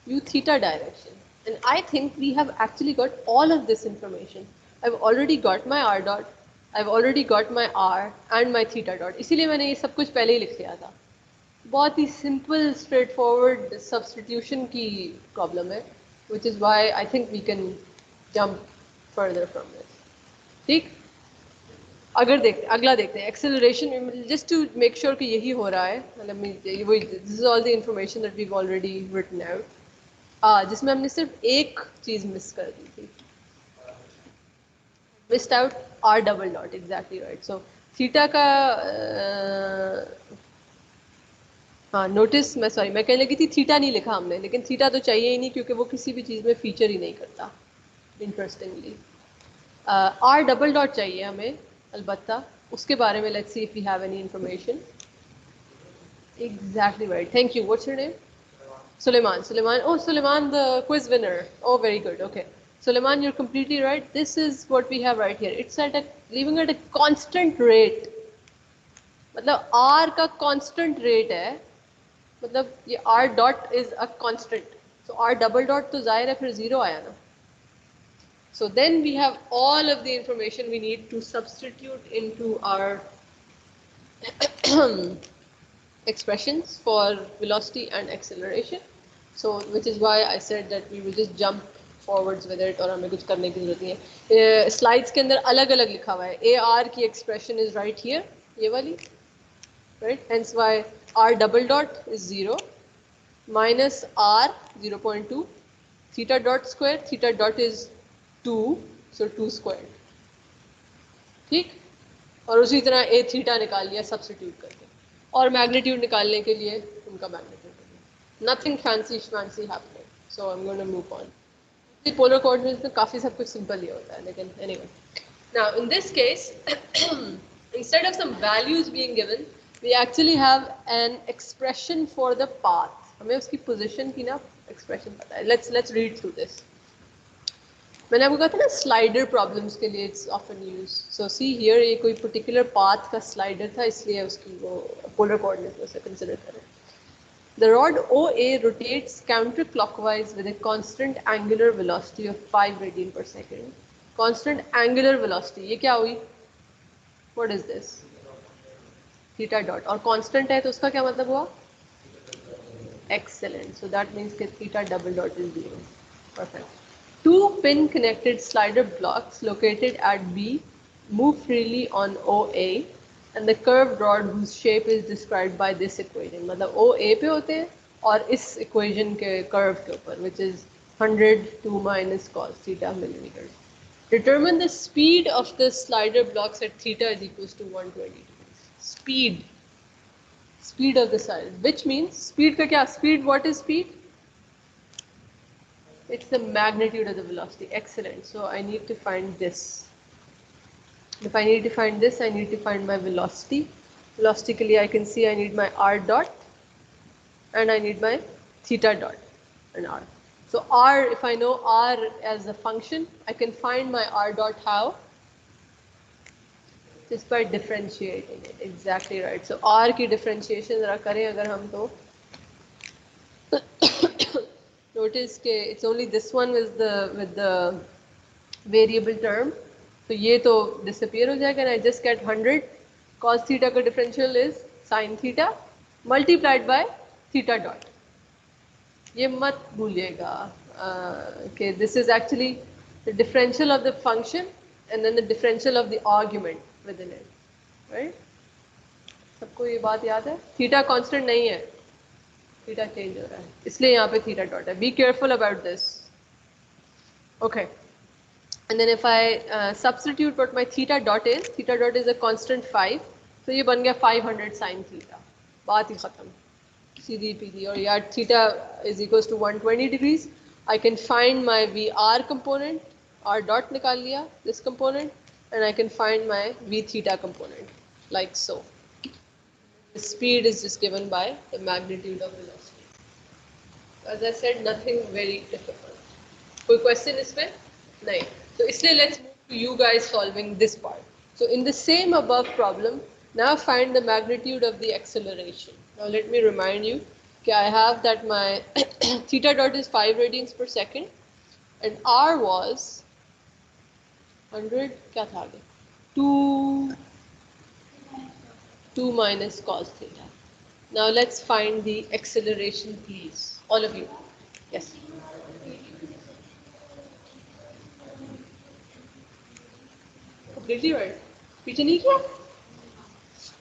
u theta direction. And I think we have actually got all of this information. I've already got my r dot, I've already got my r and my theta dot. इसीलिए मैंने ये सब कुछ पहले ही लिख लिया था. बहुत ही simple, straightforward substitution की problem है, which is why I think we can jump further from this. ठीक, अगर देखते अगला देखते हैं acceleration, just to make sure कि यही हो रहा है. This is all the information that we've already written out. जिसमें हमने सिर्फ एक चीज मिस कर दी थी, missed out r double dot. Exactly right. So theta का नोटिस मैं कहने लगी थी थीटा नहीं लिखा हमने, लेकिन थीटा तो चाहिए ही नहीं क्योंकि वो किसी भी चीज़ में फीचर ही नहीं करता. इंटरेस्टिंगली r double dot चाहिए हमें अलबत्ता, उसके बारे में let's see if we have any information. Exactly right. Thank you. What's your name? Suleiman. Oh, Suleiman, the quiz winner. Oh, very good. Okay. Suleiman, you're completely right. This is what we have right here. It's leaving at a constant rate. मतलब r का constant rate है, मतलब ये r dot is a constant. So r double dot तो जाहिर है फिर 0 आया ना. So then we have all of the information we need to substitute into our expressions for velocity and acceleration. So which is why I said that we will just jump forwards with it और हमें कुछ करने की जरूरत नहीं है. Slides के अंदर अलग-अलग लिखा हुआ है. AR की expression is right here, ये वाली, right? Hence why R double dot is 0 minus R 0.2, theta dot square, theta dot is 2, so 2 squared. ठीक? और उसी तरह ए थीटा निकाल लिया सब्स्टिट्यूट करके, और मैग्नीट्यूड निकालने के लिए उनका magnitude. Nothing fancy fancy happening, so I am going to move on. Polar coordinates में काफ़ी सब कुछ सिंपल ही होता है, लेकिन anyway, now in this case instead of some values being given, we actually have an expression for the path. हमें उसकी पोजीशन की ना एक्सप्रेशन पता है। let's read through this. मैंने आपको कहा था ना स्लाइडर प्रॉब्लम्स के लिए it's often use. So see here, ये कोई पर्टिकुलर पाथ का स्लाइडर था, इसलिए उसकी वो पोलर कोऑर्डिनेट में से कंसीडर करें। The rod OA rotates counterclockwise with a constant angular velocity of 5 radian per second. Constant angular velocity, ये क्या हुई? What is this? Theta dot. और constant है तो उसका क्या मतलब हुआ? Excellent. So that means that theta double dot is 0. Perfect. Two pin connected slider blocks located at B move freely on OA and the curved rod whose shape is described by this equation. मतलब OA पे होते हैं और इस equation के curve के ऊपर, which is 102 minus cos theta millimeters. Determine the speed of the slider blocks at theta is equals to 120 degrees. Speed of the slider, which means speed का क्या? Speed, what is speed? It's the magnitude of the velocity. Excellent. So I need to find this. If I need to find this, I need to find my velocity. Velocity के लिए I can see I need my r dot and I need my theta dot and r. So r, if I know r as a function, I can find my r dot how? Just by differentiating it. Exactly right. So r की differentiation जरा करें अगर हम तो notice के it's only this one with the variable term, तो ये तो disappear हो जाएगा, and I just get 100 cos theta का differential is sin theta multiplied by theta dot. ये मत भूलिएगा कि this is actually the differential of the function and then the differential of the argument within it, right? सबको ये बात याद है? थीटा कांस्टेंट नहीं है, थीटा चेंज हो रहा है, इसलिए यहाँ पे थीटा डॉट है। Be careful about this, okay. And then if I substitute what my theta dot is a constant 5, तो ये बन गया 500 साइन थीटा, बात ही खत्म, सीधी पीधी। और यार theta is equals to 120 degrees. I can find my v r component, r dot निकाल लिया, this component, and I can find my v theta component like so. The speed is just given by the magnitude of velocity. As I said, nothing very difficult. कोई question इसमें? नहीं. So इसलिए let's move to you guys solving this part. So in the same above problem, now find the magnitude of the acceleration. Now let me remind you that I have that my theta dot is 5 radians per second and r was 100, क्या था आगे? 2 minus cos theta. Now let's find the acceleration, please. All of you. Yes. Completely right. पीछे नहीं किया?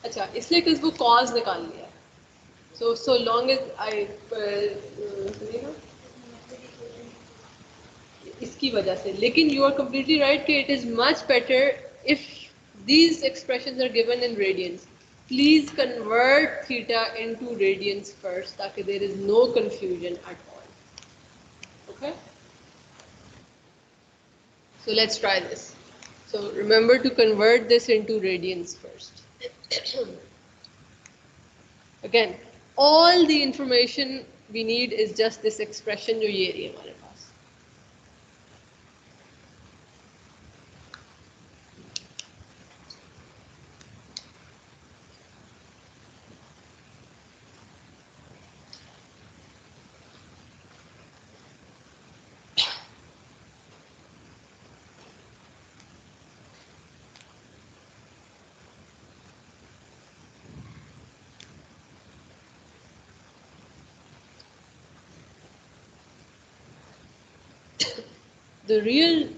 अच्छा, इसलिए कि वो cos निकाल लिया। So long as I इसकी वजह से, लेकिन you are completely right कि it is much better if these expressions are given in radians. Please convert theta into radians first, ताकि there is no confusion at all. Okay? So let's try this. So remember to convert this into radians first. Again, all the information we need is just this expression जो ये रही है हमारे पास.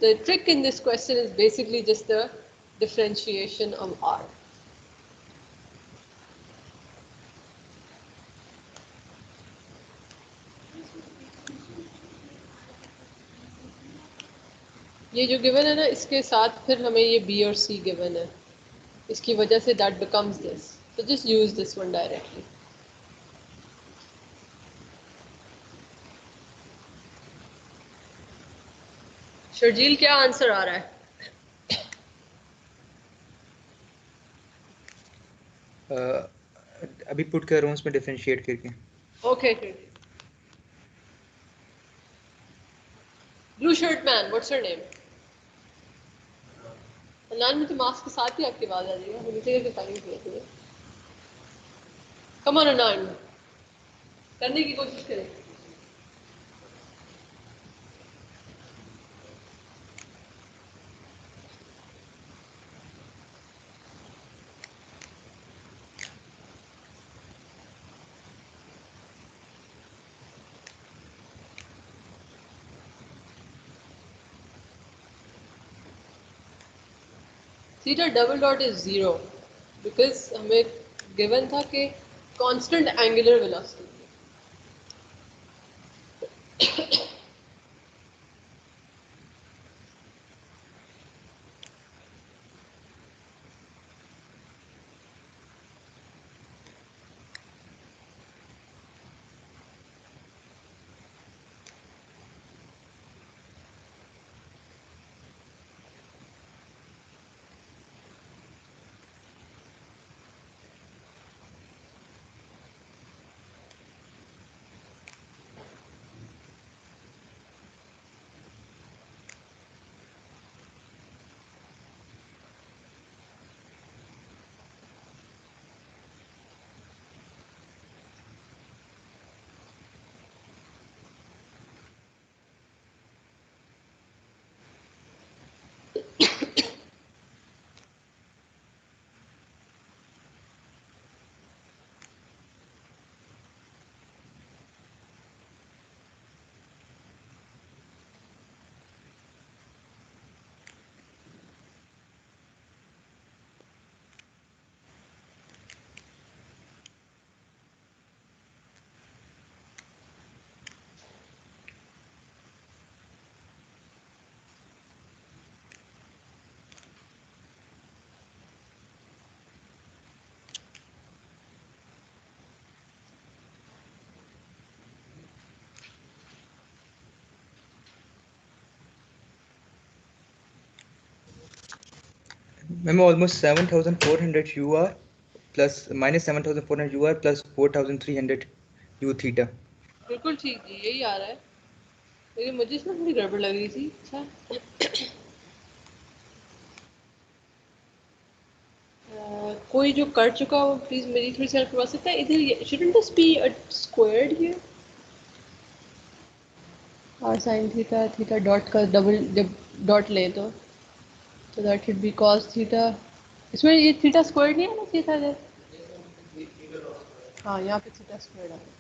The trick in this question is basically just the differentiation of r. ये जो given है ना, इसके साथ फिर हमें ये b और c गिवन है, इसकी वजह से that becomes this. So just use this one directly. Sharjeel क्या आंसर आ रहा है? अभी पुट कर रहा हूँ उसमें डिफरेंशिएट करके. Okay, blue shirt man, what's your name? अनान, मुझे मास्क के साथ ही आपकी आवाज आ रही है, मुझे नीचे करके टाइम किया तुमने. Come on अनान, करने की कोशिश करें. Theta double dot is 0 because हमें गिवन था कि constant angular velocity. Ma'am almost 7,400 UR plus minus 7,400 UR plus 4,300 U theta. बिल्कुल ठीक जी, यही आ रहा है. लेकिन मुझे इसमें थोड़ी गड़बड़ लग रही थी. अच्छा कोई जो कर चुका हो प्लीज मेरी थोड़ी सी हेल्प करवा सकता है इधर. shouldn't this be a squared here? और साइन थीटा थीटा डॉट का डबल जब डॉट ले तो that should be cos theta. इसमें ये थीटा स्क्वायर्ड नहीं आना चाहिए था इधर. हाँ यहाँ पे थीटा स्क्वायर्ड आ रहा है.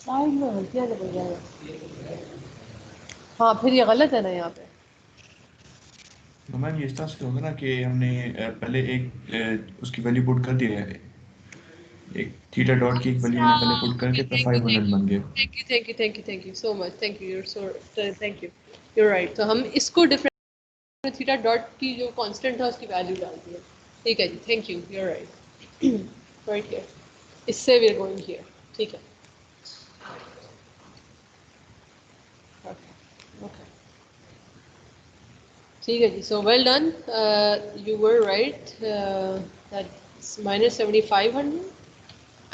साइड में हल्कियाँ लग जाएगा. हाँ फिर ये गलत है ना यहाँ पे. तो मैम ये इस तरह से होगा ना कि हमने पहले एक उसकी वैल्यू पुट कर दी है, एक थीटा डॉट की एक वैल्यू हमने पहले पुट करके तो 500 बन गए. Thank you so much. Thank you you're so thank you. Your right. तो हम इसको डिफरेंट थीटा डॉट की जो कांस्टेंट है उसकी वैल्यू डालती है. ठीक है जी. Thank you. Your right. Right here. इससे वी आर गोइंग हियर. ठीक है. ओके ठीक है जी. So well done. You were right that's minus 7500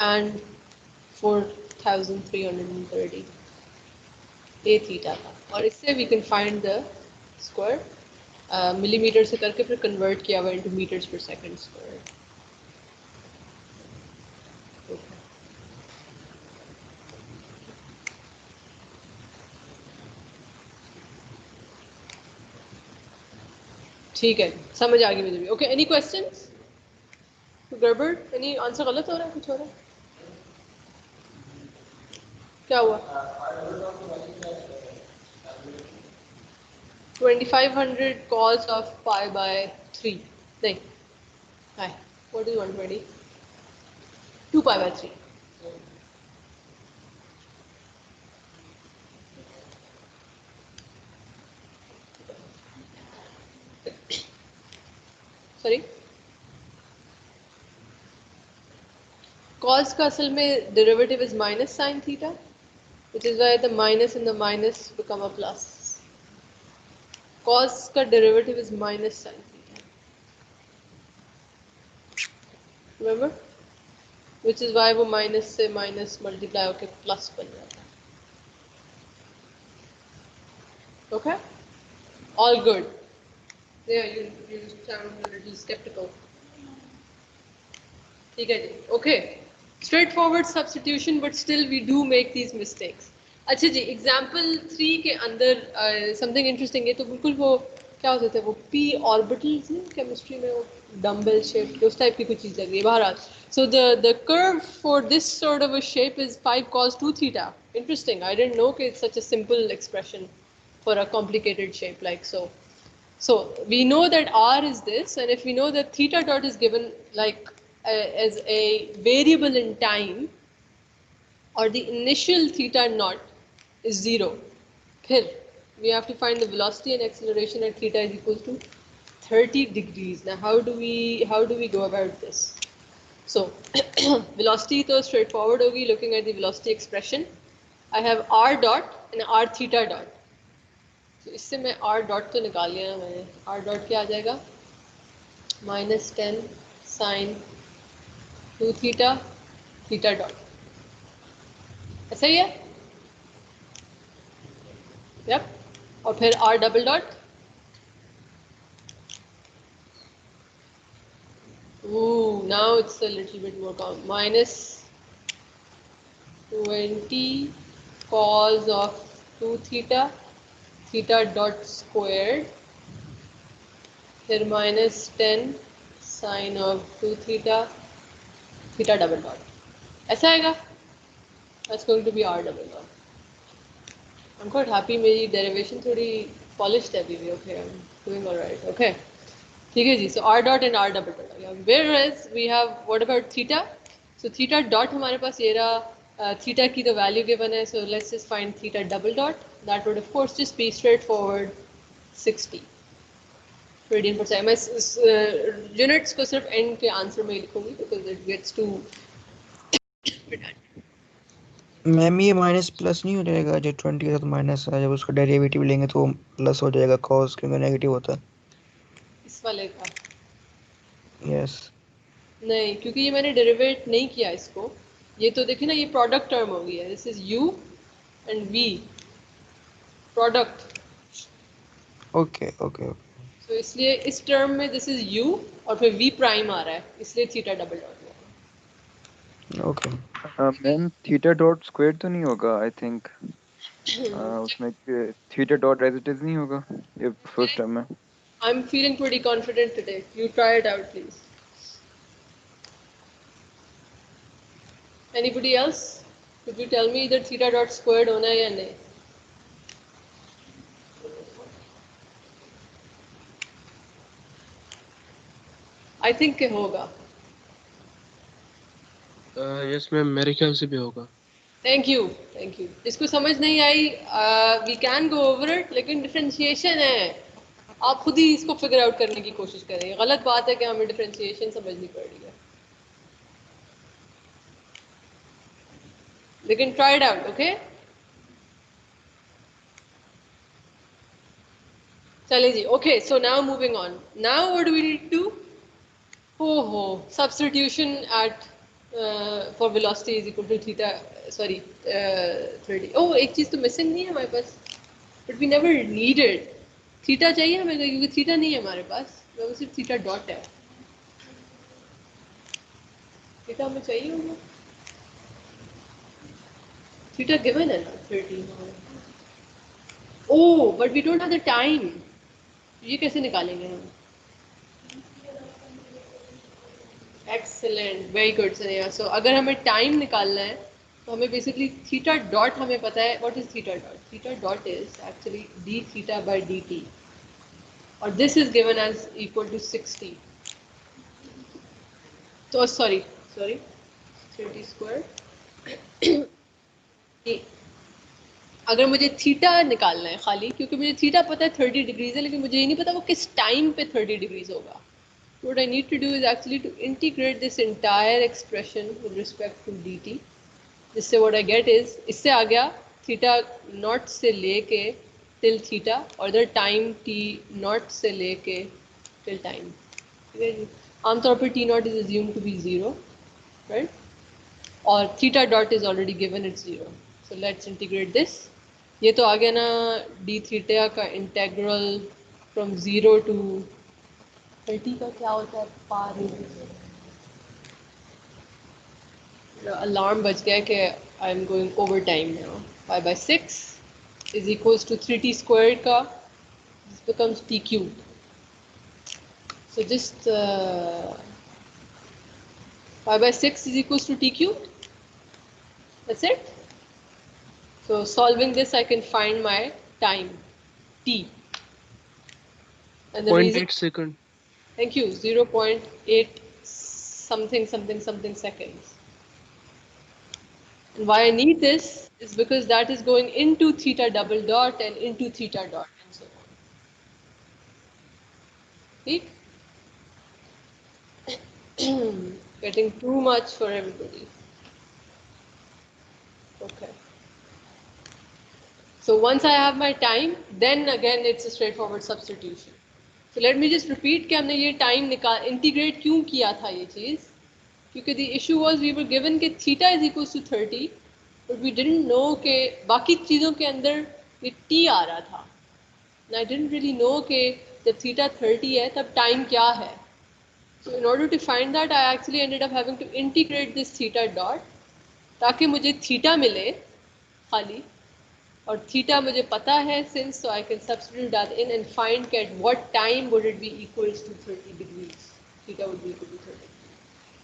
and 4330 A theta था. और इससे we can find the square. Millimeter से करके फिर कन्वर्ट किया हुआ into meters per second square. ठीक है समझ आ गई मुझे भी. Okay any questions? गड़बड़? एनी आंसर गलत हो रहा है? कुछ हो रहा है? क्या हुआ? 2500 cos of pi by 3. नहीं. Hi. What is 120? 2 pi by 3. Sorry cos का असल में derivative is minus sin theta, which is why the minus and the minus become a plus. Cos का derivative is minus sin theta. Remember? Which is why वो minus से minus multiply होके plus बन जाता है. Okay? All good. Yeah, you sound a little skeptical. ठीक है जी. Okay. Straightforward substitution, but still we do make these mistakes. अच्छा जी, example 3 के अंदर something interesting है, तो बिल्कुल वो क्या होते थे वो p orbitals हैं केमिस्ट्री में, वो dumbbell shape उस टाइप की कुछ चीज़ लग रही है बहरहाल. So the curve for this sort of a shape is 5 cos 2 theta. Interesting. I didn't know it's such a simple expression for a complicated shape like so. So we know that r is this, and if we know that theta dot is given like as a variable in time, or the initial theta naught is 0, then we have to find the velocity and acceleration at theta is equal to 30 degrees. Now how do we go about this? So velocity तो straightforward होगी, looking at the velocity expression. I have r dot and r theta dot. So इससे मैं r dot तो निकाल लिया ना मैंने. R dot क्या आ जाएगा? minus 10 sin 2 theta theta dot. ऐसा ही है? Yep. और फिर r double dot. Ooh, now it's a little bit more calm. Minus 20 cos of 2 theta theta dot squared. फिर minus 10 sin of 2 theta theta double dot. ऐसा आएगा? That's going to be r double dot. I'm quite happy मेरी derivation थोड़ी polished है अभी भी. Okay, I'm doing all right. Okay. ठीक है जी. So r dot and r double dot. Whereas we have what about theta? So theta dot हमारे पास ये रहा, theta की तो value given है. So let's just find theta double dot. That would of course just be straightforward 60 radian per second. मैं units को सिर्फ end के answer में लिखूंगी because it gets too ma'am ये माइनस प्लस नहीं हो जाएगा, जो 20 के साथ माइनस है, जब उसका डेरिवेटिव लेंगे तो प्लस हो जाएगा cos, क्योंकि नेगेटिव होता है. इस वाले का यस. नहीं, क्योंकि ये मैंने डेरिवेट नहीं किया इसको. ये तो देखिए ना, ये प्रोडक्ट टर्म हो गया. This is u and v product. Okay okay okay. तो इसलिए इस टर्म में दिस इज u और फिर v प्राइम आ रहा है, इसलिए theta double dot. Okay. Ma'am theta dot square तो नहीं होगा आई थिंक, उसमें theta dot as it is नहीं होगा ये फर्स्ट टर्म में. I am feeling pretty confident today. You try it out please. Anybody else? Could you tell me इधर theta dot squared होना है या नहीं? आई थिंक के होगा. यस मैम, मेरे ख्याल से भी होगा. Thank you thank you. जिसको समझ नहीं आई we can go over it, लेकिन डिफरेंशिएशन है, आप खुद ही इसको फिगर आउट करने की कोशिश करें. गलत बात है कि हमें डिफरेंशिएशन समझनी पड़ रही है, लेकिन ट्राई इट आउट. ओके चलिए जी. Okay so now moving on. Now what do we need to हो substitution at for velocity is equal to theta, sorry 30. Oh, एक चीज तो मिसिंग नहीं है हमारे पास, but we never needed theta. चाहिए हमें क्योंकि थीटा नहीं है हमारे पास, वो सिर्फ थीटा डॉट है. थीटा हमें चाहिए होगा. थीटा गिवन है ना 30. Oh, but we don't have the time. ये कैसे निकालेंगे हम? एक्सेलेंट, वेरी गुड सनेहा. सो अगर हमें टाइम निकालना है तो हमें बेसिकली थीटा डॉट हमें पता है. What is theta dot? Theta dot is actually D theta by D T, और this is given as equal to 60. तो सॉरी 30 स्क्वायर. अगर मुझे थीटा निकालना है खाली, क्योंकि मुझे थीटा पता है 30 डिग्रीज है, लेकिन मुझे ये नहीं पता वो किस टाइम पे 30 डिग्रीज होगा. what I need to do is actually to integrate this entire expression with respect to dt. जिससे what I get is, इससे आ गया थीटा नॉट से लेके टिल थीटा और इधर टाइम t नॉट से लेके टिल टाइम. आमतौर पर t not is assumed to be 0, right? और theta dot is already given it's 0. So let's integrate this. ये तो आ गया ना डी थीटा का इंटेग्रल फ्रॉम 0 to 30 का क्या होता है पार. अलार्म बज गया कि I am going over time now. 5/6 is equals to 3t squared का this becomes t cube. So just 5/6 is equals to t cubed. That's it. So solving this, I can find my time t. And the reason, 0.8 second. thank you, 0.8 something something something seconds. And why I need this is because that is going into theta double dot and into theta dot and so on. See? Getting too much for everybody. Okay. So once I have my time, then again it's a straightforward substitution. So let me just repeat कि हमने ये time integrate क्यों किया था ये चीज़? क्योंकि the issue was we were given कि theta is equals to 30, but we didn't know कि बाकी चीज़ों के अंदर ये t आ रहा था. And I didn't really know कि जब theta 30 है तब time क्या है. So in order to find that, I actually ended up having to integrate this theta dot ताकि मुझे थीटा मिले खाली और थीटा मुझे पता है since, so I can substitute that in and find at what time would it be equals to 30 degrees. Theta would be equal to 30.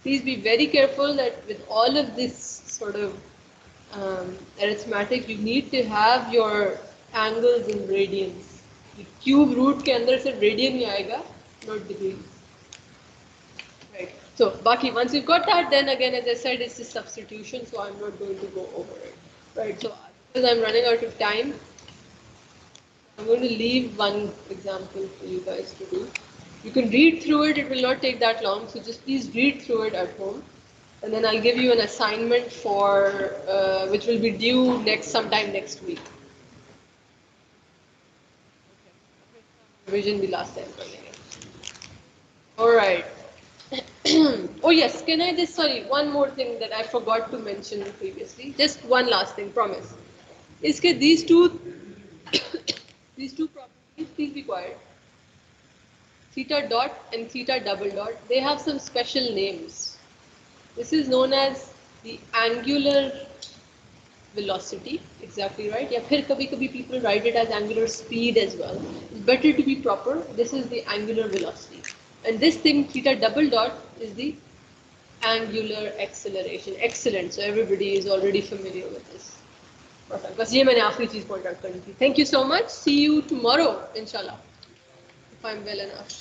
Please be very careful that with all of this sort of arithmetic, you need to have your angles in radians. The cube root के अंदर सिर्फ radian ही आएगा, not degrees. Right. So, Baki, once you've got that, then again, as I said, it's a substitution, so I'm not going to go over it. Right. So, because I'm running out of time, I'm going to leave one example for you guys to do. You can read through it, it will not take that long, so just please read through it at home. And then I'll give you an assignment for, which will be due sometime next week. Revision the last time. Alright. Oh yes, can I just, sorry, one more thing that I forgot to mention previously. Just one last thing, promise. Is that these two properties, please be quiet. Theta dot and theta double dot, they have some special names. This is known as the angular velocity, exactly right. या फिर कभी-कभी people write it as angular speed as well. It's better to be proper. This is the angular velocity. And this thing, theta double dot, is the angular acceleration. Excellent. So everybody is already familiar with this. Perfect. बस ये मैंने आखिरी चीज़ point out करनी थी. Thank you so much. See you tomorrow, inshallah, if I'm well enough.